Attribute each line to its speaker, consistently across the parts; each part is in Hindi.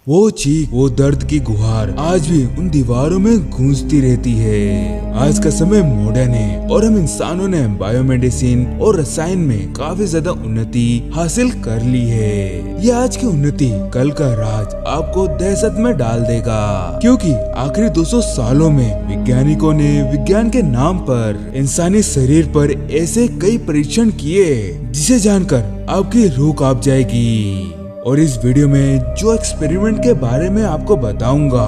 Speaker 1: वो चीख, वो दर्द की गुहार आज भी उन दीवारों में गूंजती रहती है। आज का समय मॉडर्न है और हम इंसानों ने बायोमेडिसिन और रसायन में काफी ज्यादा उन्नति हासिल कर ली है। ये आज की उन्नति कल का राज आपको दहशत में डाल देगा, क्योंकि आखिरी 200 सालों में वैज्ञानिकों ने विज्ञान के नाम पर इंसानी शरीर पर ऐसे कई परीक्षण किए जिसे जानकर आपकी रूह कांप जाएगी। और इस वीडियो में जो एक्सपेरिमेंट के बारे में आपको बताऊंगा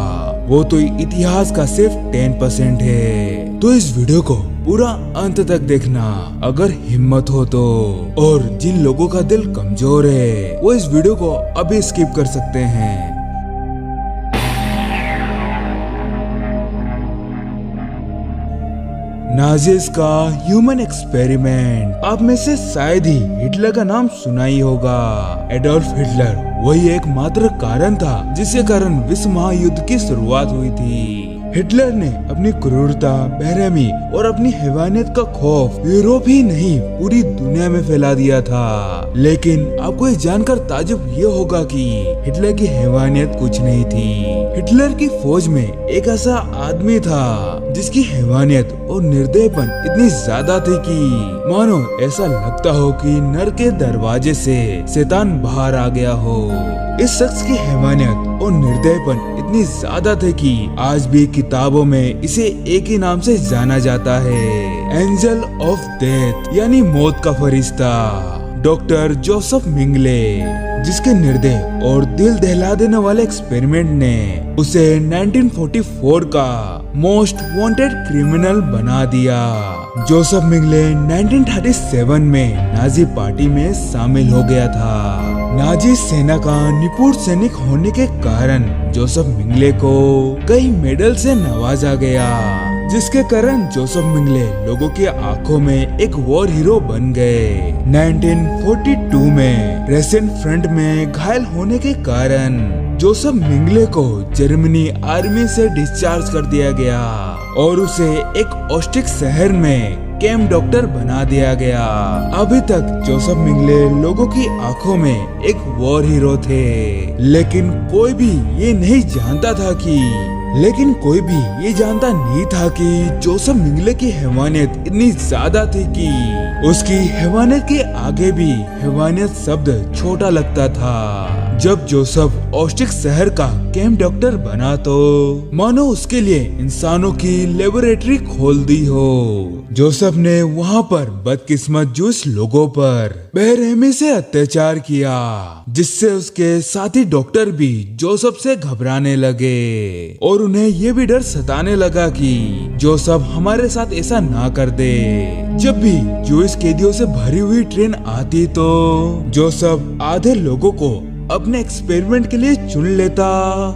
Speaker 1: वो तो इतिहास का सिर्फ 10% है। तो इस वीडियो को पूरा अंत तक देखना अगर हिम्मत हो तो। और जिन लोगों का दिल कमजोर है वो इस वीडियो को अभी स्किप कर सकते हैं। नाजीज का ह्यूमन एक्सपेरिमेंट। आप में से शायद ही हिटलर का नाम सुना ही होगा। एडोल्फ हिटलर वही एकमात्र कारण था जिसके कारण विश्व महायुद्ध की शुरुआत हुई थी। हिटलर ने अपनी क्रूरता, बेरहमी और अपनी हैवानियत का खौफ यूरोप ही नहीं पूरी दुनिया में फैला दिया था। लेकिन आपको ये जानकर ताज्जुब ये होगा कि हिटलर की हैवानियत कुछ नहीं थी। हिटलर की फौज में एक ऐसा आदमी था जिसकी हैवानियत और निर्दयपन इतनी ज्यादा थी कि मानो ऐसा लगता हो कि नर के दरवाजे से शैतान बाहर आ गया हो। इस शख्स की हैवानियत और निर्दयपन इतनी ज्यादा थे कि आज भी किताबों में इसे एक ही नाम से जाना जाता है, एंजल ऑफ डेथ, यानी मौत का फरिश्ता। डॉक्टर जोसेफ मेंगले, जिसके निर्दय और दिल दहला देने वाले एक्सपेरिमेंट ने उसे 1944 का मोस्ट वांटेड क्रिमिनल बना दिया। जोसेफ मेंगले 1937 में नाजी पार्टी में शामिल हो गया था। नाजी सेना का निपुण सैनिक होने के कारण जोसेफ मेंगले को कई मेडल से नवाजा गया, जिसके कारण जोसेफ मेंगले लोगों की आंखों में एक वॉर हीरो बन गए। 1942 में रेसेंट फ्रंट में घायल होने के कारण जोसेफ मेंगले को जर्मनी आर्मी से डिस्चार्ज कर दिया गया और उसे एक ऑस्ट्रिच शहर में कैंप डॉक्टर बना दिया गया। अभी तक जोसेफ मेंगले लोगों की आंखों में एक वॉर हीरो थे, लेकिन कोई भी ये जानता नहीं था कि जोसेफ मेंगले की हैवानियत इतनी ज्यादा थी कि उसकी हैवानियत के आगे भी हैवानियत शब्द छोटा लगता था। जब जोसेफ ऑस्ट्रिच शहर का कैंप डॉक्टर बना तो मानो उसके लिए इंसानों की लेबोरेटरी खोल दी हो। जोसेफ ने वहाँ पर बदकिस्मत जूस लोगों पर बेरहमी से अत्याचार किया, जिससे उसके साथी डॉक्टर भी जोसेफ से घबराने लगे और उन्हें ये भी डर सताने लगा कि जोसेफ हमारे साथ ऐसा ना कर दे। जब भी जूस कैदियों से भरी हुई ट्रेन आती तो जोसेफ आधे लोगों को अपने एक्सपेरिमेंट के लिए चुन लेता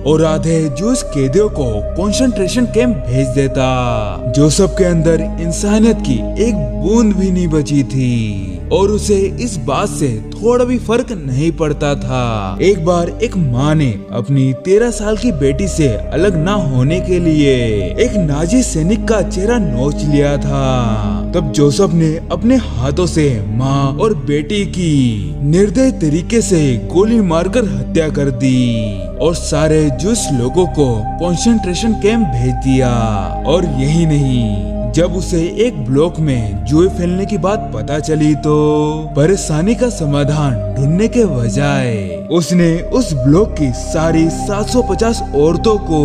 Speaker 1: और आधे जूस कैदियों को कंसंट्रेशन कैंप भेज देता। जोसेफ के अंदर इंसानियत की एक बूंद भी नहीं बची थी और उसे इस बात से थोड़ा भी फर्क नहीं पड़ता था। एक बार एक माँ ने अपनी 13 साल की बेटी से अलग ना होने के लिए एक नाजी सैनिक का चेहरा नोच लिया था। तब जोसेफ ने अपने हाथों से माँ और बेटी की निर्दय तरीके से गोली मारकर हत्या कर दी और सारे जूस लोगों को कंसंट्रेशन कैंप भेज दिया। और यही नहीं, जब उसे एक ब्लॉक में जुए फैलने की बात पता चली तो परेशानी का समाधान ढूंढने के बजाय उसने उस ब्लॉक की सारी 750 औरतों को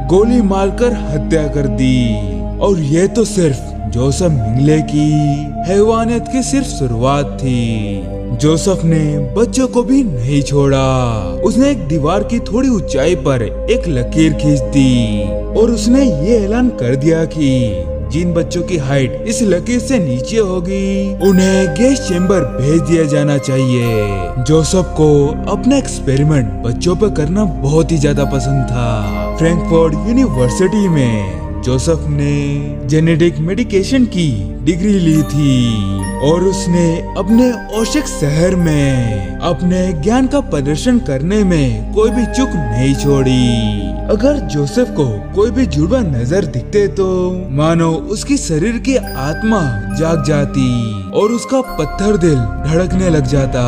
Speaker 1: गोली मारकर हत्या कर दी। और ये तो सिर्फ जोसेफ मेंगले की हैवानियत की सिर्फ शुरुआत थी। जोसेफ ने बच्चों को भी नहीं छोड़ा। उसने एक दीवार की थोड़ी ऊंचाई पर एक लकीर खींच दी और उसने ये ऐलान कर दिया कि जिन बच्चों की हाइट इस लकीर से नीचे होगी उन्हें गैस चेम्बर भेज दिया जाना चाहिए। जोसेफ को अपना एक्सपेरिमेंट बच्चों पर करना बहुत ही ज्यादा पसंद था। फ्रैंकफर्ट यूनिवर्सिटी में जोसेफ ने जेनेटिक मेडिकेशन की डिग्री ली थी और उसने अपने औशक शहर में अपने ज्ञान का प्रदर्शन करने में कोई भी चूक नहीं छोड़ी। अगर जोसेफ को कोई भी जुड़वा नजर दिखते तो मानो उसकी शरीर की आत्मा जाग जाती और उसका पत्थर दिल धड़कने लग जाता।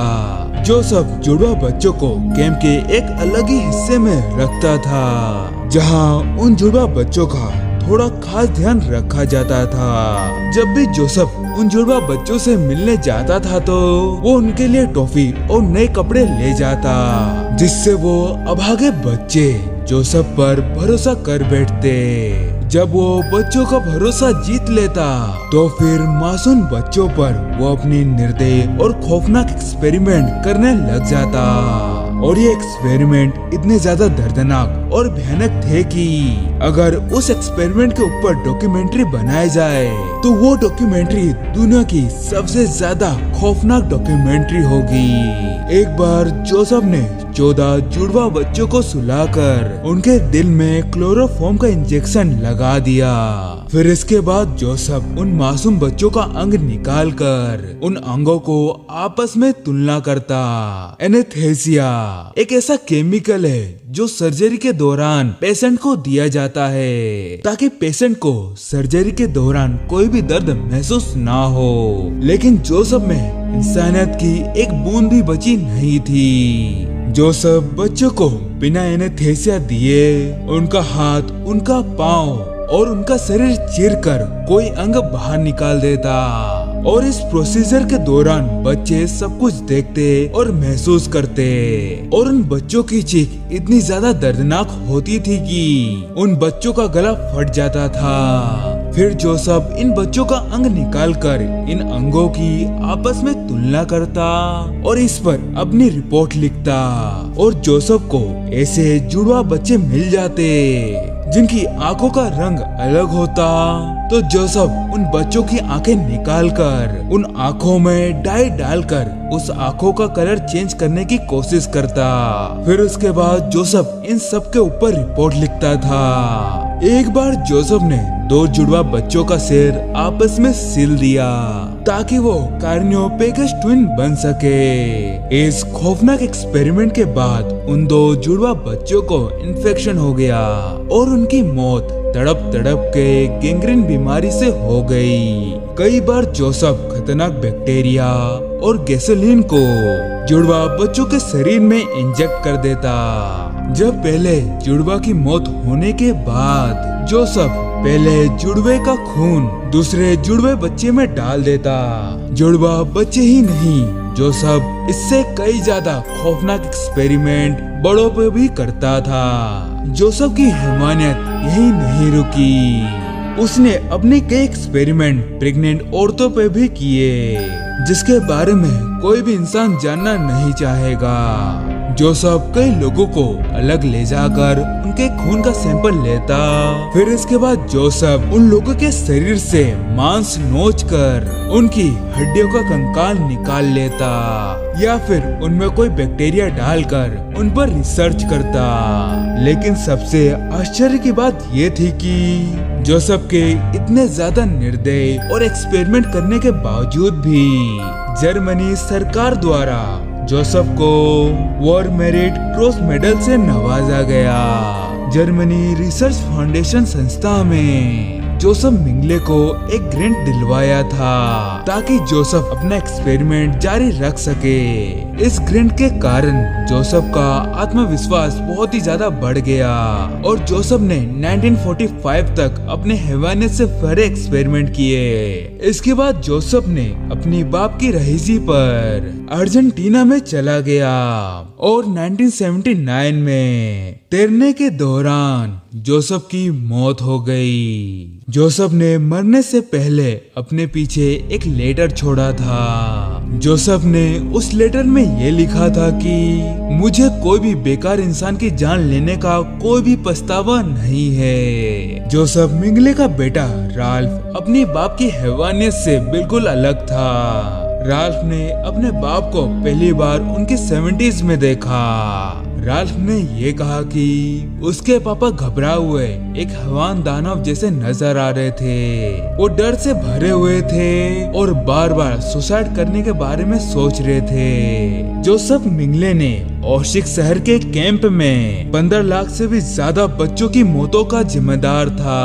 Speaker 1: जोसेफ जुड़वा बच्चों को कैंप के एक अलग ही हिस्से में रखता था, जहां उन जुड़वा बच्चों का थोड़ा खास ध्यान रखा जाता था। जब भी जोसेफ उन जुड़वा बच्चों से मिलने जाता था तो वो उनके लिए टॉफी और नए कपड़े ले जाता, जिससे वो अभागे बच्चे जोसेफ पर भरोसा कर बैठते। जब वो बच्चों का भरोसा जीत लेता तो फिर मासूम बच्चों पर वो अपनी निर्दयी और खौफनाक एक्सपेरिमेंट करने लग जाता। और ये एक्सपेरिमेंट इतने ज्यादा दर्दनाक और भयानक थे कि अगर उस एक्सपेरिमेंट के ऊपर डॉक्यूमेंट्री बनाया जाए तो वो डॉक्यूमेंट्री दुनिया की सबसे ज्यादा खौफनाक डॉक्यूमेंट्री होगी। एक बार जोसेफ ने 14 जुड़वा बच्चों को सुलाकर उनके दिल में क्लोरोफॉर्म का इंजेक्शन लगा दिया। फिर इसके बाद जोसेफ उन मासूम बच्चों का अंग निकालकर उन अंगों को आपस में तुलना करता। एनेस्थीसिया एक ऐसा केमिकल है जो सर्जरी के दौरान पेशेंट को दिया जाता है ताकि पेशेंट को सर्जरी के दौरान कोई भी दर्द महसूस ना हो। लेकिन जोसेफ में इंसानियत की एक बूंद भी बची नहीं थी। जोसेफ बच्चों को बिना एनेस्थीसिया दिए उनका हाथ, उनका पाँव और उनका शरीर चीरकर कोई अंग बाहर निकाल देता। और इस प्रोसीजर के दौरान बच्चे सब कुछ देखते और महसूस करते और उन बच्चों की चीख इतनी ज्यादा दर्दनाक होती थी कि उन बच्चों का गला फट जाता था। फिर जोसेफ इन बच्चों का अंग निकालकर इन अंगों की आपस में तुलना करता और इस पर अपनी रिपोर्ट लिखता। और जोसेफ को ऐसे जुड़वा बच्चे मिल जाते जिनकी आंखों का रंग अलग होता तो जोसेफ उन बच्चों की आंखें निकालकर उन आंखों में डाई डालकर उस आंखों का कलर चेंज करने की कोशिश करता। फिर उसके बाद जोसेफ इन सब के ऊपर रिपोर्ट लिखता था। एक बार जोसेफ ने 2 जुड़वा बच्चों का सिर आपस में सिल दिया ताकि वो कार्नियोपेगस ट्विन बन सके। इस खौफनाक एक्सपेरिमेंट के बाद उन 2 जुड़वा बच्चों को इन्फेक्शन हो गया और उनकी मौत तड़प तड़प के गैंग्रीन बीमारी से हो गई। कई बार जोसेफ खतरनाक बैक्टीरिया और गैसोलीन को जुड़वा बच्चों के शरीर में इंजेक्ट कर देता। जब पहले जुड़वा की मौत होने के बाद जोसेफ पहले जुड़वे का खून दूसरे जुड़वे बच्चे में डाल देता। जुड़वा बच्चे ही नहीं, जोसेफ इससे कई ज्यादा खौफनाक एक्सपेरिमेंट बड़ों पे भी करता था। जोसेफ की हैवानियत यही नहीं रुकी, उसने अपने कई एक्सपेरिमेंट प्रेग्नेंट औरतों पे भी किए जिसके बारे में कोई भी इंसान जानना नहीं चाहेगा। जोसेफ कई लोगों को अलग ले जाकर उनके खून का सैंपल लेता। फिर इसके बाद जोसेफ उन लोगों के शरीर से मांस नोचकर उनकी हड्डियों का कंकाल निकाल लेता या फिर उनमें कोई बैक्टीरिया डालकर उन पर रिसर्च करता। लेकिन सबसे आश्चर्य की बात ये थी कि जोसेफ के इतने ज्यादा निर्दयी और एक्सपेरिमेंट करने के बावजूद भी जर्मनी सरकार द्वारा जोसेफ को वॉर मेरिट क्रॉस मेडल से नवाजा गया। जर्मनी रिसर्च फाउंडेशन संस्था में जोसेफ मिंगले को एक ग्रांट दिलवाया था ताकि जोसेफ अपना एक्सपेरिमेंट जारी रख सके। इस ग्रांट के कारण जोसेफ का आत्मविश्वास बहुत ही ज्यादा बढ़ गया और जोसेफ ने 1945 तक अपने हैवानियत से भरे एक्सपेरिमेंट किए। इसके बाद जोसेफ ने अपनी बाप की रहीसी पर अर्जेंटीना में चला गया और 1979 में तैरने के दौरान जोसेफ की मौत हो गई। जोसेफ ने मरने से पहले अपने पीछे एक लेटर छोड़ा था। जोसेफ ने उस लेटर में ये लिखा था कि मुझे कोई भी बेकार इंसान की जान लेने का कोई भी पछतावा नहीं है। जोसेफ मिंगले का बेटा राल्फ अपनी बाप की हैवानियत से बिल्कुल अलग था। राल्फ ने अपने बाप को पहली बार उनके 70s में देखा। राल्फ ने ये कहा कि उसके पापा घबरा हुए एक हैवान दानव जैसे नजर आ रहे थे। वो डर से भरे हुए थे और बार बार सुसाइड करने के बारे में सोच रहे थे। जोसेफ मिंगले ने ऑशिक शहर के कैंप में 15 लाख से भी ज्यादा बच्चों की मौतों का जिम्मेदार था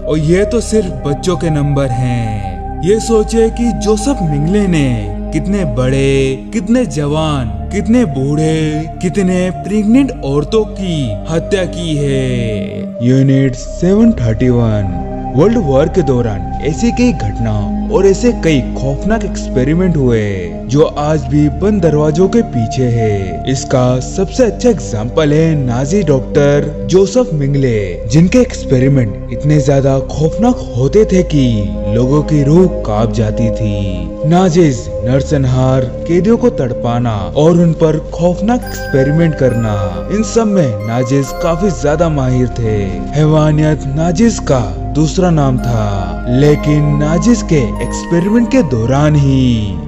Speaker 1: और ये तो सिर्फ बच्चों के नंबर हैं। ये सोचे कि जोसेफ मिंगले ने कितने बड़े, कितने जवान कितने बूढ़े, कितने प्रेग्नेंट औरतों की हत्या की है। यूनिट 731 वर्ल्ड वॉर के दौरान ऐसी कई घटना और ऐसे कई खौफनाक एक्सपेरिमेंट हुए जो आज भी बंद दरवाजों के पीछे है। इसका सबसे अच्छा एग्जाम्पल है नाजी डॉक्टर जोसेफ मेंगले, जिनके एक्सपेरिमेंट इतने ज्यादा खौफनाक होते थे कि लोगों की रूह कांप जाती थी। नाजीज नरसंहार, कैदियों को तड़पाना और उन पर खौफनाक एक्सपेरिमेंट करना, इन सब में नाजीज काफी ज्यादा माहिर थे। हैवानियत नाजीज का दूसरा नाम था, लेकिन नाजीज के एक्सपेरिमेंट के दौरान ही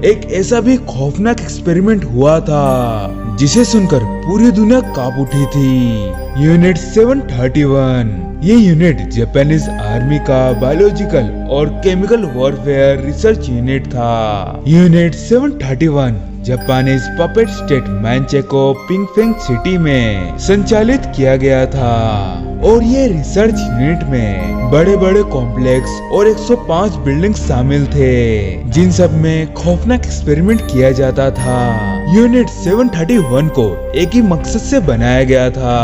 Speaker 1: एक ऐसा भी खौफनाक एक्सपेरिमेंट हुआ था जिसे सुनकर पूरी दुनिया कांप उठी थी। यूनिट 731 ये यूनिट जापानीज आर्मी का बायोलॉजिकल और केमिकल वॉरफेयर रिसर्च यूनिट था। Unit 731 Japanese puppet state Manchukuo Pingfang city में संचालित किया गया था और ये रिसर्च यूनिट में बड़े बड़े कॉम्प्लेक्स और 105 बिल्डिंग शामिल थे, जिन सब में खौफनाक एक्सपेरिमेंट किया जाता था। यूनिट 731 को एक ही मकसद से बनाया गया था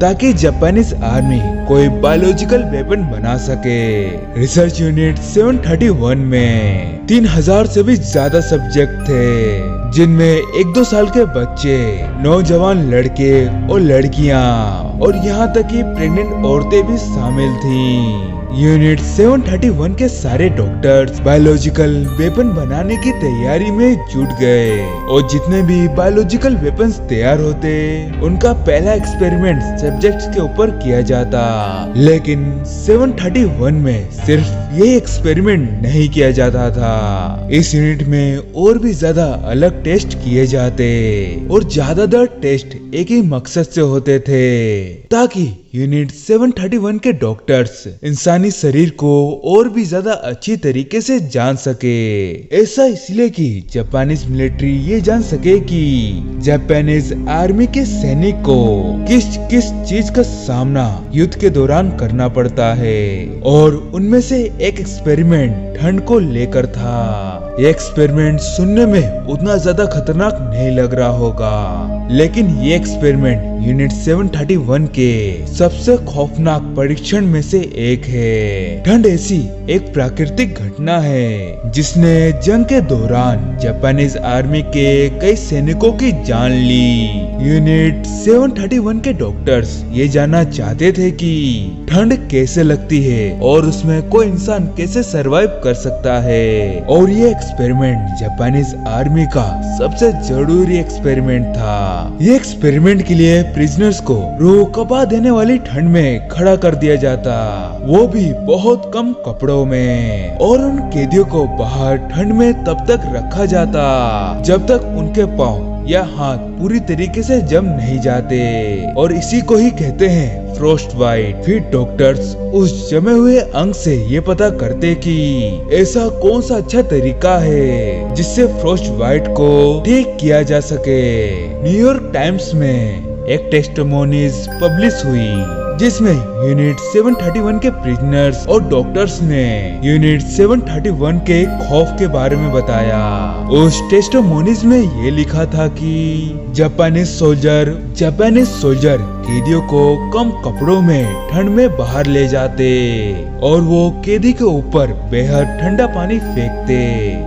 Speaker 1: ताकि जापानीज आर्मी कोई बायोलॉजिकल वेपन बना सके। रिसर्च यूनिट 731 में 3000 से भी ज्यादा सब्जेक्ट थे, जिनमें 1-2 साल के बच्चे, नौजवान लड़के और लड़कियां और यहाँ तक कि प्रेग्नेंट औरतें भी शामिल थीं। यूनिट 731 के सारे डॉक्टर्स बायोलॉजिकल वेपन बनाने की तैयारी में जुट गए और जितने भी बायोलॉजिकल वेपन्स तैयार होते उनका पहला एक्सपेरिमेंट सब्जेक्ट्स के ऊपर किया जाता। लेकिन 731 में सिर्फ ये एक्सपेरिमेंट नहीं किया जाता था, इस यूनिट में और भी ज्यादा अलग टेस्ट किए जाते और ज्यादातर टेस्ट एक ही मकसद से होते थे ताकि यूनिट 731 के डॉक्टर्स इंसानी शरीर को और भी ज्यादा अच्छी तरीके से जान सके। ऐसा इसलिए कि जापानीज मिलिट्री ये जान सके कि जापानीज आर्मी के सैनिक को किस किस चीज का सामना युद्ध के दौरान करना पड़ता है। और उनमें से एक एक्सपेरिमेंट ठंड को लेकर था। ये एक्सपेरिमेंट सुनने में उतना ज्यादा खतरनाक नहीं लग रहा होगा, लेकिन ये एक्सपेरिमेंट यूनिट 731 के सबसे खौफनाक परीक्षण में से एक है। ठंड ऐसी एक प्राकृतिक घटना है जिसने जंग के दौरान जापानीज आर्मी के कई सैनिकों की जान ली। यूनिट 731 के डॉक्टर्स ये जानना चाहते थे कि ठंड कैसे लगती है और उसमें कोई इंसान कैसे सरवाइव कर सकता है, और ये एक्सपेरिमेंट जापानीज आर्मी का सबसे जरूरी एक्सपेरिमेंट था। ये एक्सपेरिमेंट के लिए प्रिजनर्स को रूह कपा देने वाली ठंड में खड़ा कर दिया जाता, वो भी बहुत कम कपड़ों में, और उन कैदियों को बाहर ठंड में तब तक रखा जाता जब तक उनके पाँव या हाथ पूरी तरीके से जम नहीं जाते, और इसी को ही कहते हैं फ्रोस्ट बाइट। फिर डॉक्टर्स उस जमे हुए अंग से ये पता करते कि ऐसा कौन सा अच्छा तरीका है जिससे फ्रोस्ट बाइट को ठीक किया जा सके। न्यूयॉर्क टाइम्स में एक टेस्टिमोनीज पब्लिश हुई जिसमें यूनिट 731 के प्रिजनर्स और डॉक्टर्स ने यूनिट 731 के खौफ के बारे में बताया। उस टेस्टिमोनीज में ये लिखा था कि जापानीज सोल्जर कैदियों को कम कपड़ों में ठंड में बाहर ले जाते और वो कैदी के ऊपर बेहद ठंडा पानी फेंकते,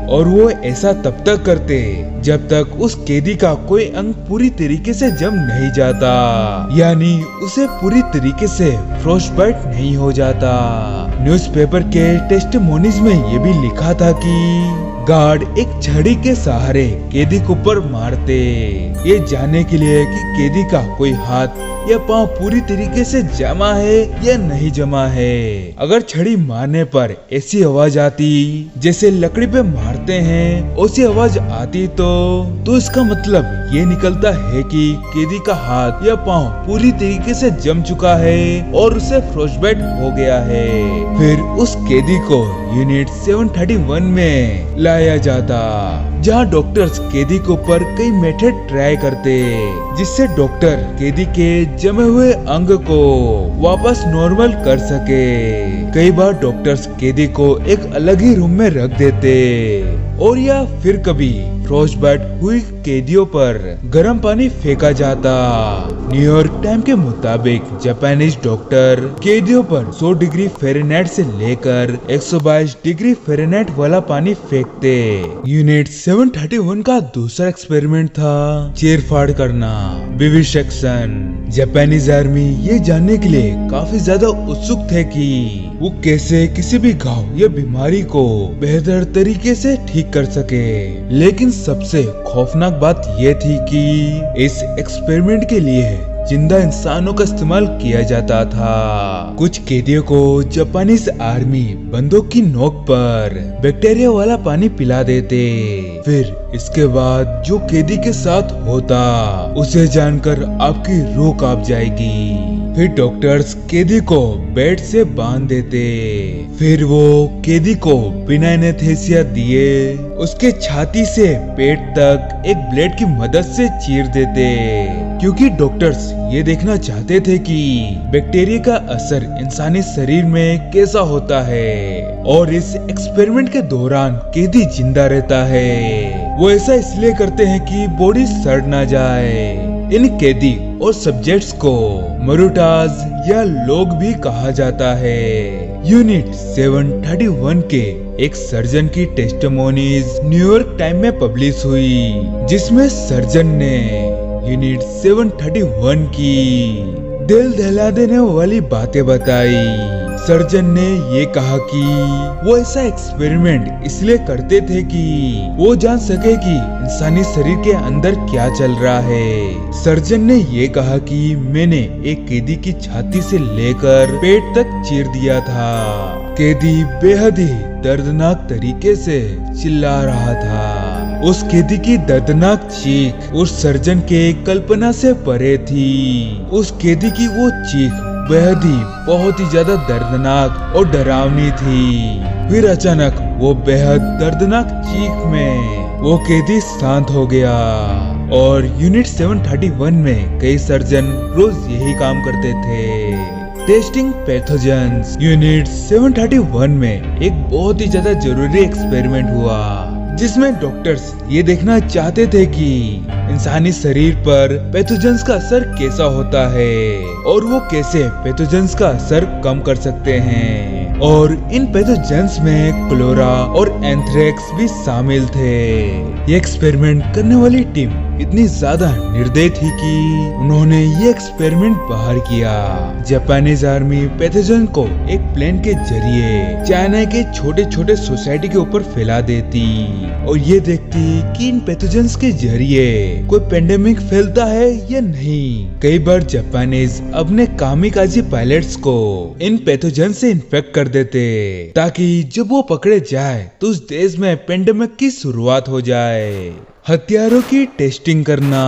Speaker 1: और वो ऐसा तब तक करते जब तक उस कैदी का कोई अंग पूरी तरीके से जम नहीं जाता, यानी उसे पूरी तरीके से फ्रोस्ट बाइट नहीं हो जाता। न्यूज़पेपर के टेस्टिमोनीज में ये भी लिखा था कि गार्ड एक छड़ी के सहारे कैदी के ऊपर मारते, ये जानने के लिए कि कैदी का कोई हाथ या पाँव पूरी तरीके से जमा है या नहीं जमा है। अगर छड़ी मारने पर ऐसी आवाज आती जैसे लकड़ी पे मारते हैं, ऐसी आवाज आती तो इसका मतलब ये निकलता है कि कैदी का हाथ या पाँव पूरी तरीके से जम चुका है और उसे फ्रोस्टबाइट हो गया है। फिर उस कैदी को यूनिट 731 में लाया जाता, जहाँ डॉक्टर्स कैदी के ऊपर कई मेथड ट्राई करते जिससे डॉक्टर कैदी के जमे हुए अंग को वापस नॉर्मल कर सके। कई बार डॉक्टर्स कैदी को एक अलग ही रूम में रख देते और या फिर कभी फ्रोस्टबाइट हुई कैदियों पर गर्म पानी फेंका जाता। न्यूयॉर्क टाइम के मुताबिक जापानीज डॉक्टर कैदियों पर 100 डिग्री फ़ारेनहाइट से लेकर 122 डिग्री फ़ारेनहाइट वाला पानी फेंकते। यूनिट 731 का दूसरा एक्सपेरिमेंट था चीर-फाड़ करना, विविसेक्शन। जापानीज आर्मी ये जानने के लिए काफी ज्यादा उत्सुक थे कि वो कैसे किसी भी घाव या बीमारी को बेहतर तरीके से ठीक कर सके। लेकिन सबसे खौफनाक बात ये थी कि इस एक्सपेरिमेंट के लिए जिंदा इंसानों का इस्तेमाल किया जाता था। कुछ कैदियों को जापानीज आर्मी बंदूक की नोक पर बैक्टीरिया वाला पानी पिला देते। फिर इसके बाद जो कैदी के साथ होता उसे जानकर आपकी रूह कांप जाएगी। फिर डॉक्टर्स कैदी को बेड से बांध देते। फिर वो कैदी को बिना एनेस्थीसिया दिए उसके छाती से पेट तक एक ब्लेड की मदद से चीर देते, क्योंकि डॉक्टर्स ये देखना चाहते थे कि बैक्टीरिया का असर इंसानी शरीर में कैसा होता है और इस एक्सपेरिमेंट के दौरान कैदी जिंदा रहता है। वो ऐसा इसलिए करते हैं कि बॉडी सड़ ना जाए। इन कैदी और सब्जेक्ट्स को मरूटाज या लोग भी कहा जाता है। यूनिट 731 के एक सर्जन की टेस्टिमोनीज न्यूयॉर्क टाइम में पब्लिश हुई, जिसमें सर्जन ने यूनिट 731 की दिल दहला देने वाली बातें बताई। सर्जन ने ये कहा कि वो ऐसा एक्सपेरिमेंट इसलिए करते थे कि वो जान सके कि इंसानी शरीर के अंदर क्या चल रहा है। सर्जन ने ये कहा कि मैंने एक कैदी की छाती से लेकर पेट तक चीर दिया था। कैदी बेहद ही दर्दनाक तरीके से चिल्ला रहा था। उस कैदी की दर्दनाक चीख उस सर्जन के कल्पना से परे थी। उस कैदी की वो चीख बेहद ही बहुत ही ज्यादा दर्दनाक और डरावनी थी। फिर अचानक वो बेहद दर्दनाक चीख में वो कैदी शांत हो गया। और यूनिट 731 में कई सर्जन रोज यही काम करते थे, टेस्टिंग पैथोजेंस। यूनिट 731 में एक बहुत ही ज्यादा जरूरी एक्सपेरिमेंट हुआ, जिसमें डॉक्टर्स ये देखना चाहते थे कि इंसानी शरीर पर पैथोजेंस का असर कैसा होता है और वो कैसे पैथोजेंस का असर कम कर सकते हैं। और इन पैथोजेंस में क्लोरा और एंथ्रेक्स भी शामिल थे। ये एक्सपेरिमेंट करने वाली टीम इतनी ज्यादा निर्दयी थी कि उन्होंने ये एक्सपेरिमेंट बाहर किया। जापानीज आर्मी पैथोजन को एक प्लेन के जरिए चाइना के छोटे छोटे सोसाइटी के ऊपर फैला देती और ये देखती कि इन पैथोजेंस के जरिए कोई पेंडेमिक फैलता है या नहीं। कई बार जापानीज अपने कामिकाजी पायलट्स को इन पैथोजन से इन्फेक्ट कर देते ताकि जब वो पकड़े जाए तो उस देश में पेंडेमिक की शुरुआत हो जाए। हथियारों की टेस्टिंग करना।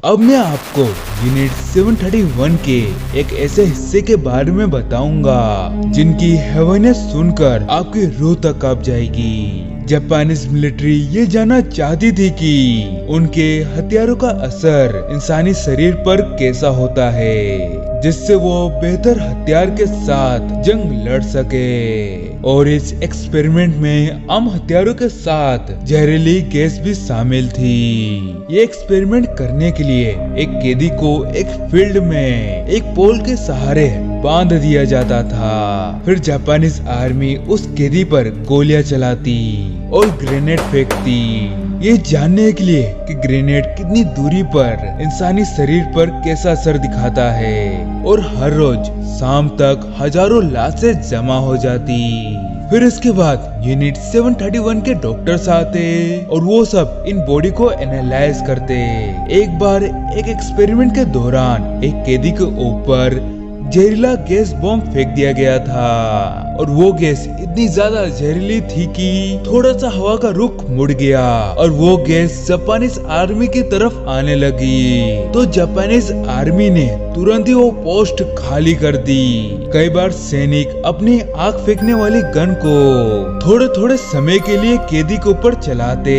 Speaker 1: अब मैं आपको यूनिट 731 के एक ऐसे हिस्से के बारे में बताऊंगा जिनकी हैवानियत सुनकर आपकी रूह तक कांप जाएगी। जापानीज मिलिट्री ये जानना चाहती थी कि उनके हथियारों का असर इंसानी शरीर पर कैसा होता है, जिससे वो बेहतर हथियार के साथ जंग लड़ सके। और इस एक्सपेरिमेंट में आम हथियारों के साथ जहरीली गैस भी शामिल थी। ये एक्सपेरिमेंट करने के लिए एक कैदी को एक फील्ड में एक पोल के सहारे बांध दिया जाता था। फिर जापानीज आर्मी उस कैदी पर गोलियां चलाती और ग्रेनेड फेंकती, ये जानने के लिए कि ग्रेनेड कितनी दूरी पर इंसानी शरीर पर कैसा असर दिखाता है। और हर रोज शाम तक हजारों लाशें जमा हो जाती। फिर इसके बाद यूनिट 731 के डॉक्टर्स आते और वो सब इन बॉडी को एनालाइज करते। एक बार एक एक्सपेरिमेंट के दौरान एक कैदी के ऊपर जहरीला गैस बॉम्ब फेंक दिया गया था और वो गैस इतनी ज्यादा जहरीली थी कि थोड़ा सा हवा का रुख मुड़ गया और वो गैस जापानीज आर्मी की तरफ आने लगी। तो जापानीज आर्मी ने तुरंत ही वो पोस्ट खाली कर दी। कई बार सैनिक अपनी आग फेंकने वाली गन को थोड़े थोड़े समय के लिए कैदी के ऊपर चलाते,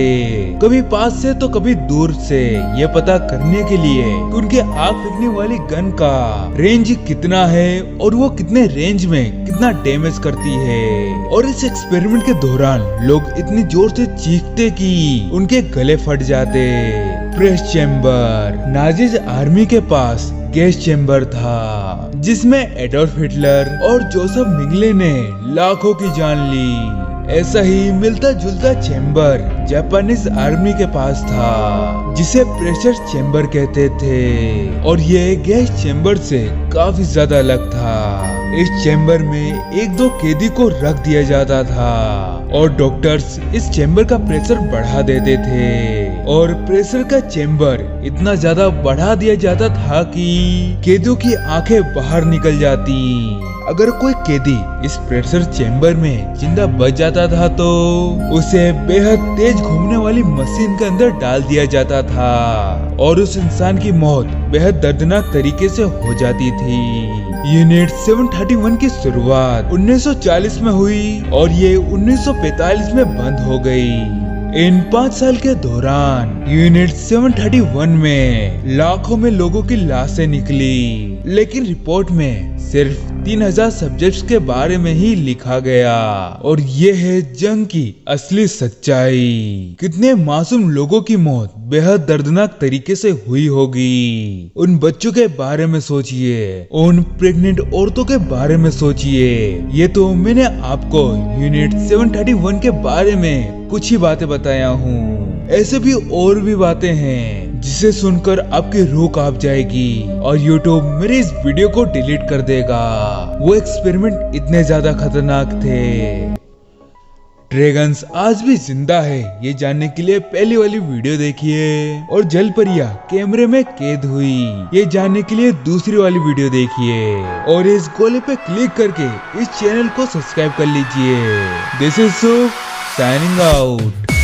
Speaker 1: कभी पास से तो कभी दूर से, ये पता करने के लिए कि उनके आग फेंकने वाली गन का रेंज कितना है और वो कितने रेंज में कितना डैमेज करती है। और इस एक्सपेरिमेंट के दौरान लोग इतनी जोर से चीखते कि उनके गले फट जाते। Press chamber. नाजिज आर्मी के पास गैस चेम्बर था जिसमें एडोल्फ हिटलर और जोसेफ मिंगले ने लाखों की जान ली। ऐसा ही मिलता जुलता चेम्बर जापानीज आर्मी के पास था जिसे प्रेशर चेम्बर कहते थे और ये गैस चेम्बर से काफी ज्यादा अलग था। इस चेम्बर में एक दो कैदी को रख दिया जाता था और डॉक्टर्स इस चेम्बर का प्रेशर बढ़ा देते थे और प्रेशर का चेम्बर इतना ज्यादा बढ़ा दिया जाता था कि कैदियों की आंखें बाहर निकल जाती। अगर कोई कैदी इस प्रेशर चेम्बर में जिंदा बच जाता था तो उसे बेहद तेज घूमने वाली मशीन के अंदर डाल दिया जाता था और उस इंसान की मौत बेहद दर्दनाक तरीके से हो जाती थी। यूनिट 731 की शुरुआत 1940 में हुई और ये 1945 में बंद हो गई। इन 5 साल के दौरान यूनिट 731 में लाखों में लोगों की लाशें निकली, लेकिन रिपोर्ट में सिर्फ 3000 सब्जेक्ट्स के बारे में ही लिखा गया और ये है जंग की असली सच्चाई। कितने मासूम लोगों की मौत बेहद दर्दनाक तरीके से हुई होगी। उन बच्चों के बारे में सोचिए, उन प्रेग्नेंट औरतों के बारे में सोचिए। ये तो मैंने आपको यूनिट 731 के बारे में कुछ ही बातें बताया हूँ। ऐसे भी और भी बातें हैं जिसे सुनकर आपकी रूह कांप जाएगी और YouTube मेरे इस वीडियो को डिलीट कर देगा। वो एक्सपेरिमेंट इतने ज्यादा खतरनाक थे। ड्रैगन्स आज भी जिंदा है ये जानने के लिए पहली वाली वीडियो देखिए और जलपरियां कैमरे में कैद हुई ये जानने के लिए दूसरी वाली वीडियो देखिए और इस गोले पे क्लिक करके इस चैनल को सब्सक्राइब कर लीजिए। This is signing out.